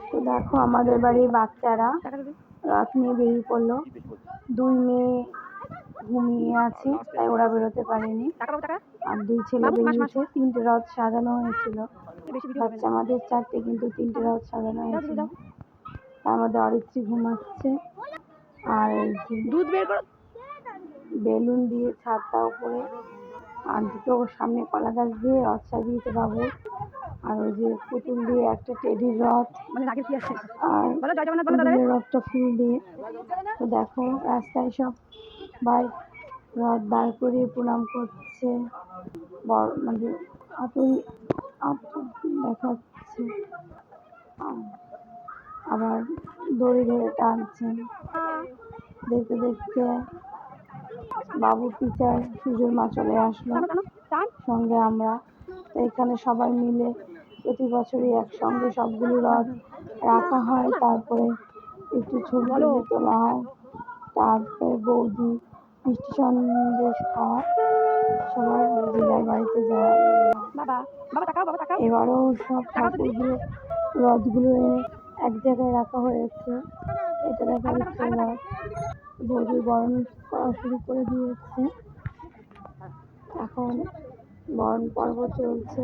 তো দেখো আমাদের বাড়ির বাচ্চারা রথ নিয়ে বেরিয়ে পড়লো। 2 মেয়ে ঘুমিয়ে আছে, তাই ওরা বেরোতে পারেনি। আর 2 ছেলে বেরিয়েছে। 3টে রথ সাজানো হয়েছিল। বাচ্চা আমাদের 4টে, কিন্তু 3টে রথ সাজানো হয়েছিল। তার মধ্যে অরিত্রী ঘুমাচ্ছে। আর দুধ বের করো, বেলুন দিয়ে ছাদটা উপরে, আর 2টো সামনে কলা গাছ দিয়ে রথ সাজিয়েছে বাবু। আর ওই যে পুতুল দিয়ে একটা টেডির রথ, আর পুতুলের রথটা ফুল দিয়ে। তো দেখো রাস্তায় সব ভাই রথ দাঁড় করিয়ে প্রণাম করছে, মানে আতই দেখাচ্ছে, আবার দড়ি ধরে টানছেন। দেখতে দেখতে বাবুর টিচার সুজয় মা চলে আসলো, সঙ্গে আমরা। তো এখানে সবাই মিলে প্রতি বছরই একসঙ্গে সবগুলো রথ রাখা হয়, তারপরে একটু ছবি তোলা হয়, তারপরে বৌদি মিষ্টি সন্দেশ খাওয়া, সবার দিদার বাড়িতে যাওয়া। এবারও সব ঠাকুরগুলো রথগুলো এনে এক জায়গায় রাখা হয়েছে। এটা দেখা যাচ্ছে রথ। বৌদি বরণ করা শুরু করে দিয়েছে, এখন বরণ পর্ব চলছে।